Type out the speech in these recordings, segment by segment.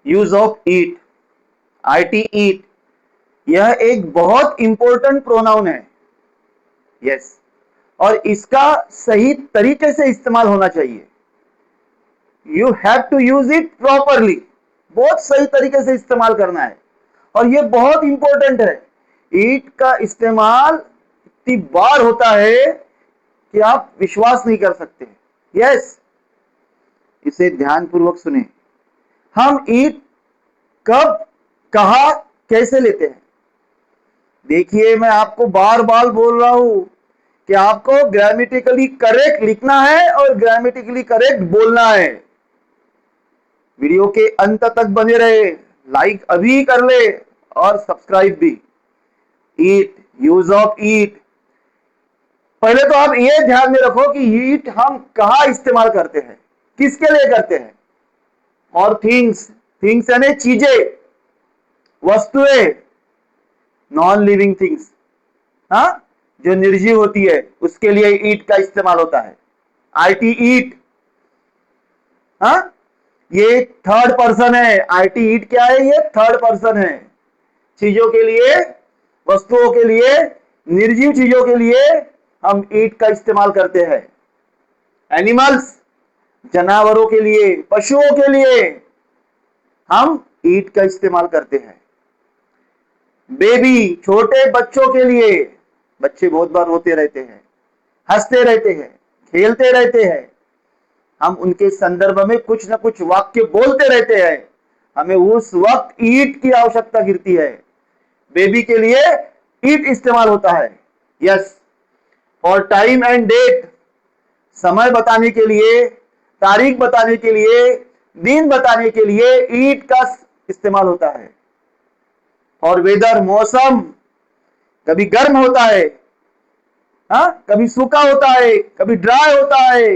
Use of eat, IT ईट, यह एक बहुत इंपॉर्टेंट प्रोनाउन है। यस, और इसका सही तरीके से इस्तेमाल होना चाहिए। You have to use it properly, बहुत सही तरीके से इस्तेमाल करना है, और ये बहुत इंपॉर्टेंट है। ईट का इस्तेमाल इतनी बार होता है कि आप विश्वास नहीं कर सकते। यस, इसे ध्यानपूर्वक सुने। हम ईट कब, कहा, कैसे लेते हैं? देखिए, मैं आपको बार बार बोल रहा हूं कि आपको ग्रामेटिकली करेक्ट लिखना है और ग्रामेटिकली करेक्ट बोलना है। वीडियो के अंत तक बने रहे, लाइक अभी कर ले और सब्सक्राइब भी। ईट, यूज ऑफ ईट, पहले तो आप ये ध्यान में रखो कि ईट हम कहां इस्तेमाल करते हैं, किसके लिए करते हैं। और थिंग्स, थिंग्स यानी चीजें, वस्तुएं, नॉन लिविंग थिंग्स, हाँ, जो निर्जीव होती है उसके लिए ईट का इस्तेमाल होता है। IT ईट, हाँ, ये थर्ड पर्सन है। IT ईट क्या है? ये थर्ड पर्सन है। चीजों के लिए, वस्तुओं के लिए, निर्जीव चीजों के लिए हम ईट का इस्तेमाल करते हैं। एनिमल्स, जानवरों के लिए, पशुओं के लिए हम ईट का इस्तेमाल करते हैं। बेबी, छोटे बच्चों के लिए, बच्चे बहुत बार रोते रहते हैं, हंसते रहते हैं, खेलते रहते हैं, हम उनके संदर्भ में कुछ ना कुछ वाक्य बोलते रहते हैं, हमें उस वक्त ईट की आवश्यकता गिरती है। बेबी के लिए ईट इस्तेमाल होता है। यस, और टाइम एंड डेट, समय बताने के लिए, तारीख बताने के लिए, दिन बताने के लिए ईट का इस्तेमाल होता है। और वेदर, मौसम, कभी गर्म होता है, हाँ, कभी सूखा होता है, कभी ड्राई होता है,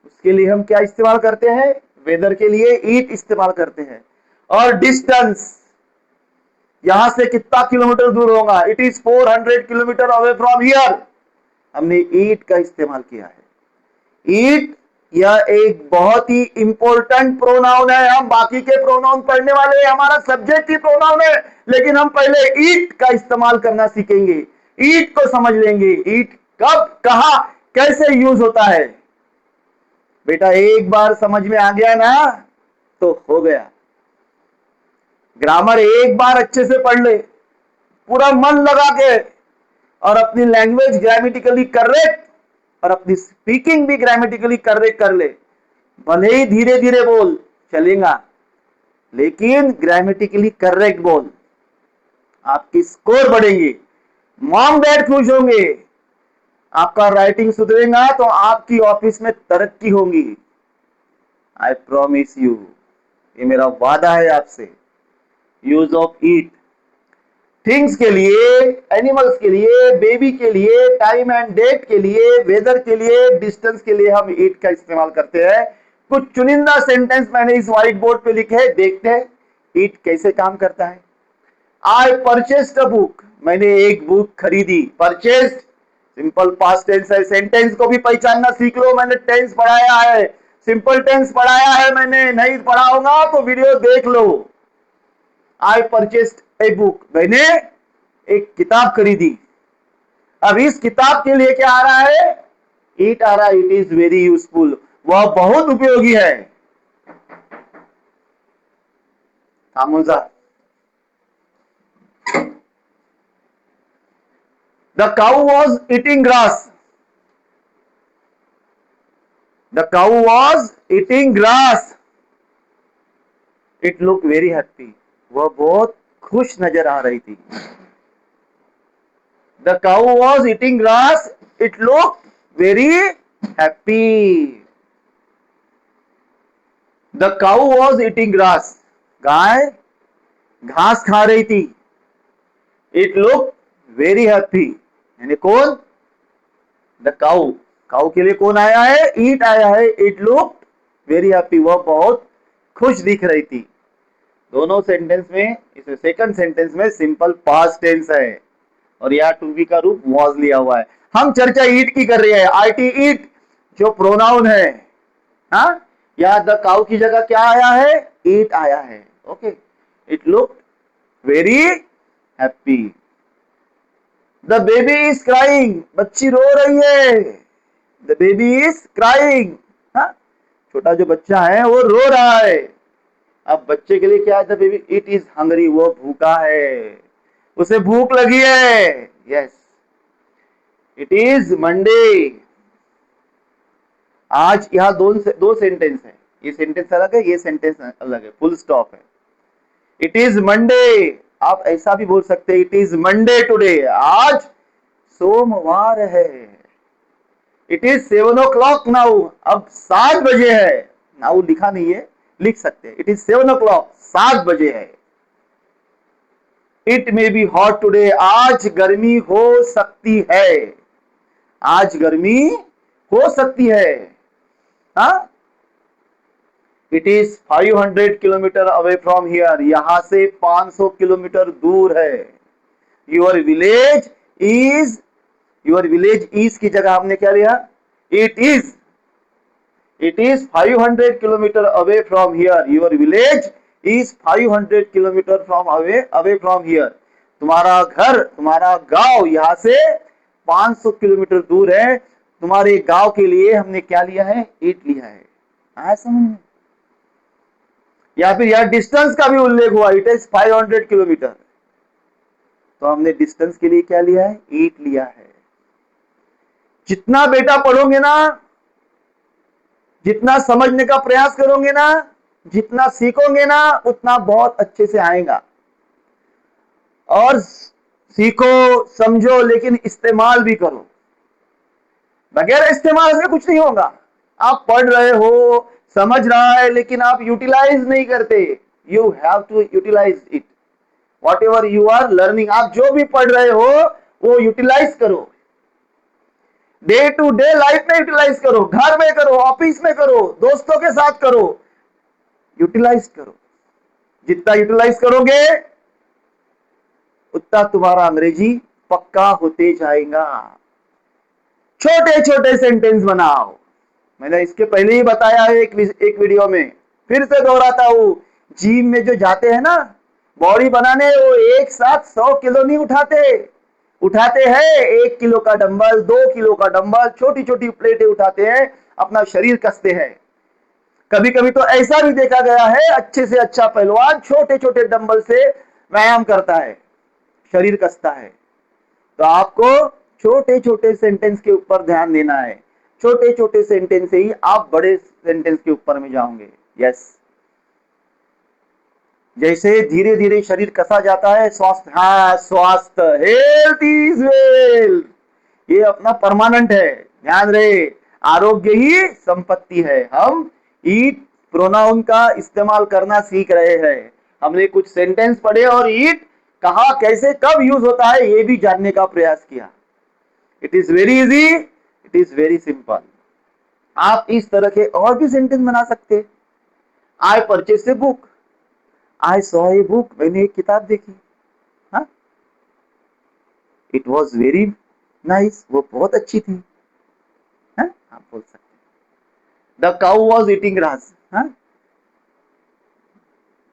उसके लिए हम क्या इस्तेमाल करते हैं? वेदर के लिए ईट इस्तेमाल करते हैं। और डिस्टेंस, यहां से कितना किलोमीटर दूर होगा? It is 400 kilometre away from here, हमने ईट का इस्तेमाल किया है। ईट यह एक बहुत ही इंपॉर्टेंट प्रोनाउन है। हम बाकी के प्रोनाउन पढ़ने वाले हैं, हमारा सब्जेक्ट ही प्रोनाउन है, लेकिन हम पहले ईट का इस्तेमाल करना सीखेंगे, ईट को समझ लेंगे। ईट कब, कहां, कैसे यूज होता है। बेटा एक बार समझ में आ गया ना तो हो गया। ग्रामर एक बार अच्छे से पढ़ ले, पूरा मन लगा के, और अपनी लैंग्वेज ग्रामेटिकली करेक्ट और अपनी स्पीकिंग भी ग्रामेटिकली करेक्ट कर ले। भले ही धीरे धीरे बोल, चलेगा, लेकिन ग्रामेटिकली करेक्ट बोल, आपकी स्कोर बढ़ेगी, मॉम डैड खुश होंगे, आपका राइटिंग सुधरेगा तो आपकी ऑफिस में तरक्की होगी। आई प्रॉमिस यू, ये मेरा वादा है आपसे। यूज ऑफ ईट, थिंग्स के लिए, एनिमल्स के लिए, बेबी के लिए, टाइम एंड डेट के लिए, वेदर के लिए, डिस्टेंस के लिए हम ईट का इस्तेमाल करते हैं। कुछ चुनिंदा सेंटेंस मैंने इस व्हाइट बोर्ड पे लिखे हैं, देखते हैं ईट कैसे काम करता है। आई परचेस्ड अ बुक, मैंने एक बुक खरीदी। परचेस्ड सिंपल पास्ट टेंस है, सेंटेंस को भी पहचानना सीख लो। मैंने टेंस पढ़ाया है, सिंपल टेंस पढ़ाया है, मैंने नहीं पढ़ाऊंगा तो वीडियो देख लो। आई परचेस्ड ए बुक, मैंने एक किताब खरीदी। अब इस किताब के लिए क्या आ रहा है? ईट आ रहा है। इट इज वेरी यूजफुल, वह बहुत उपयोगी है। खामोजा, the cow was eating grass, the cow was eating grass, it look very happy, वह बहुत खुश नजर आ रही थी। The cow was eating grass, it look very happy. The cow was eating grass, गाय घास खा रही थी। इट लुक वेरी हैप्पी, यानी कौन? द काउ, काउ के लिए कौन आया है? ईट आया है। इट लुक वेरी हैप्पी, वह बहुत खुश दिख रही थी। दोनों सेंटेंस में, इस सेकंड सेंटेंस में सिंपल पास्ट टेंस है और यहाँ टू बी का रूप वॉज लिया हुआ है। हम चर्चा ईट की कर रहे हैं। IT ईट जो प्रोनाउन है, हाँ, या द काउ की जगह क्या आया है, इट आया है। Okay, it look very happy. The baby is crying, बच्ची रो रही है। द बेबी इज क्राइंग, छोटा जो बच्चा है वो रो रहा है। अब बच्चे के लिए क्या है, the baby, it is hungry, वो भूखा है, उसे भूख लगी है। Yes, it is Monday. आज यहाँ दो सेंटेंस है, ये सेंटेंस अलग है, ये सेंटेंस अलग है, फुल स्टॉप है। इट इज मंडे, आप ऐसा भी बोल सकते हैं, इट इज मंडे टुडे, आज सोमवार है। इट इज 7 o'clock नाउ, अब 7 बजे है। नाउ लिखा नहीं है, लिख सकते हैं, इट इज 7 o'clock, 7 बजे है। It may be hot today, आज गर्मी हो सकती है, आज गर्मी हो सकती है। हाँ, it is 500 kilometre away from here, यहां से 500 किलोमीटर दूर है। Your village is, your village is की जगह हमने क्या लिया, it is. It is 500 kilometre away from here, your village is 500 kilometre from away from here. तुम्हारा घर, तुम्हारा गांव यहां से 500 किलोमीटर दूर है। तुम्हारे गांव के लिए हमने क्या लिया है, इट लिया है। आया समझ में? या फिर यह डिस्टेंस का भी उल्लेख हुआ, इट इज 500 किलोमीटर, तो हमने डिस्टेंस के लिए क्या लिया है, ईट लिया है। जितना बेटा पढ़ोगे ना, जितना समझने का प्रयास करोगे ना, जितना सीखोगे ना, उतना बहुत अच्छे से आएगा। और सीखो, समझो, लेकिन इस्तेमाल भी करो। बगैर इस्तेमाल से कुछ नहीं होगा। आप पढ़ रहे हो, समझ रहा है, लेकिन आप यूटिलाइज नहीं करते। You have to utilise it, whatever you are learning. आप जो भी पढ़ रहे हो वो यूटिलाइज करो, डे टू डे लाइफ में यूटिलाइज करो, घर में करो, ऑफिस में करो, दोस्तों के साथ करो, यूटिलाइज करो। जितना यूटिलाइज करोगे उतना तुम्हारा अंग्रेजी पक्का होते जाएगा। छोटे छोटे सेंटेंस बनाओ, मैंने इसके पहले ही बताया है एक वीडियो में, फिर से दोहराता हूं। जिम में जो जाते हैं ना बॉडी बनाने, वो एक साथ 100 किलो नहीं उठाते, उठाते हैं 1 किलो का डंबल, 2 किलो का डंबल, छोटी छोटी प्लेटें उठाते हैं, अपना शरीर कसते हैं। कभी कभी तो ऐसा भी देखा गया है, अच्छे से अच्छा पहलवान छोटे छोटे डंबल से व्यायाम करता है, शरीर कसता है। तो आपको छोटे छोटे सेंटेंस के ऊपर ध्यान देना है, छोटे छोटे सेंटेंस से ही आप बड़े सेंटेंस के ऊपर में जाओगे। यस, जैसे धीरे धीरे शरीर कसा जाता है, स्वास्थ्य, हाँ स्वास्थ्य, हेल्थ इज वेल्थ, ये अपना परमानेंट है, ध्यान रहे। आरोग्य ही संपत्ति है। हम ईट प्रोनाउन का इस्तेमाल करना सीख रहे हैं। हमने कुछ सेंटेंस पढ़े और ईट कहा, कैसे, कब यूज होता है, ये भी जानने का प्रयास किया। It is very easy, it is very simple. आप इस तरह के और भी सेंटेंस बना सकते हैं। I purchase a book, I saw a book, मैंने एक किताब देखी, हाँ, इट वॉज वेरी नाइस, वो बहुत अच्छी थी, हाँ, आप बोल सकते हैं। The cow was eating grass, हाँ,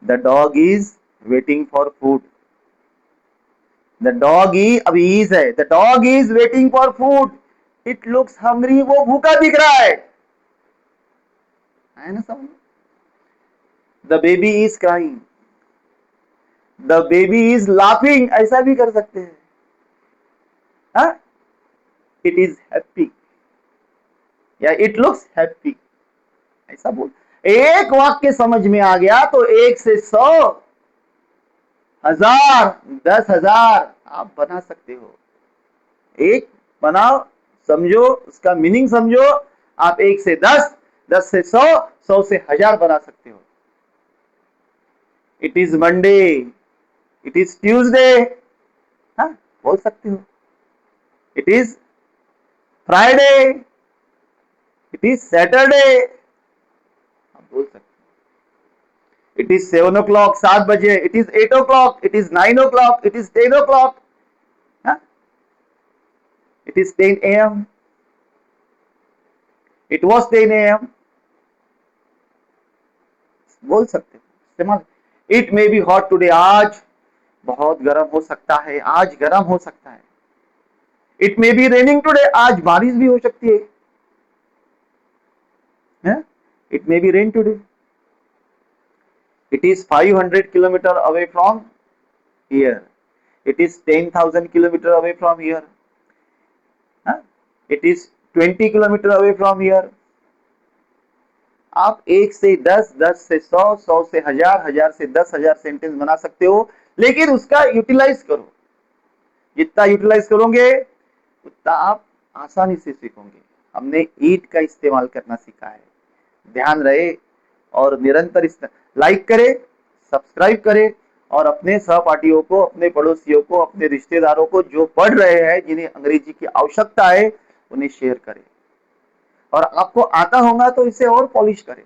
the dog is waiting for food, the dog is, अभी इज है, the dog is waiting for food, it looks hungry, वो भूखा दिख रहा है ना समझ। The baby is crying, the baby is laughing, ऐसा भी कर सकते हैं, हाँ, इट इज हैप्पी या इट लुक्स हैप्पी, ऐसा बोल। एक वाक्य समझ में आ गया तो 1 से 100, 1000, 10,000 आप बना सकते हो। एक बनाओ, समझो, उसका मीनिंग समझो, आप 1 से 10, 10 से 100, 100 से 1000 बना सकते हो। It is Monday, it is Tuesday, हाँ बोल सकते हो। It is Friday, it is Saturday, आप बोल सकते हो। इट इज 7 o'clock, 7 बजे, it is 8 o'clock, it is 9 o'clock, it is 10 o'clock, it is 10 a.m. It was 10 a.m. बोल सकते हो, इस्तेमाल। It may be hot today, आज बहुत गर्म हो सकता है, आज गर्म हो सकता है। It may be raining today, आज बारिश भी हो सकती है। It may be rain today. It is 500 kilometre away from here, it is 10,000 kilometre away from here, it is 20 kilometre away from here. आप 1 से 10, 10 से 100, 100 से 1000, 1000 से 10,000 सेंटेंस बना सकते हो, लेकिन उसका यूटिलाइज करो। जितना यूटिलाइज करोगे उतना आप आसानी से सीखोगे। हमने ईट का इस्तेमाल करना सीखा है। ध्यान रहे और निरंतर लाइक करें, सब्सक्राइब करें और अपने सहपाठियों को, अपने पड़ोसियों को, अपने रिश्तेदारों को जो पढ़ रहे हैं, जिन्हें अंग्रेजी की आवश्यकता है, उन्हें शेयर करें। और आपको आता होगा तो इसे और पॉलिश करें,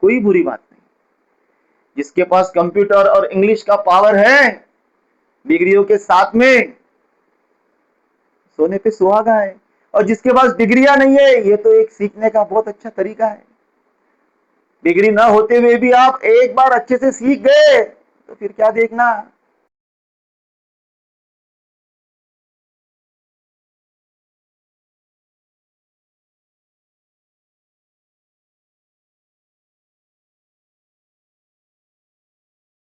कोई बुरी बात नहीं। जिसके पास कंप्यूटर और इंग्लिश का पावर है डिग्रियों के साथ में, सोने पे सुहागा है। और जिसके पास डिग्रियां नहीं है, ये तो एक सीखने का बहुत अच्छा तरीका है। डिग्री ना होते हुए भी आप एक बार अच्छे से सीख गए तो फिर क्या देखना,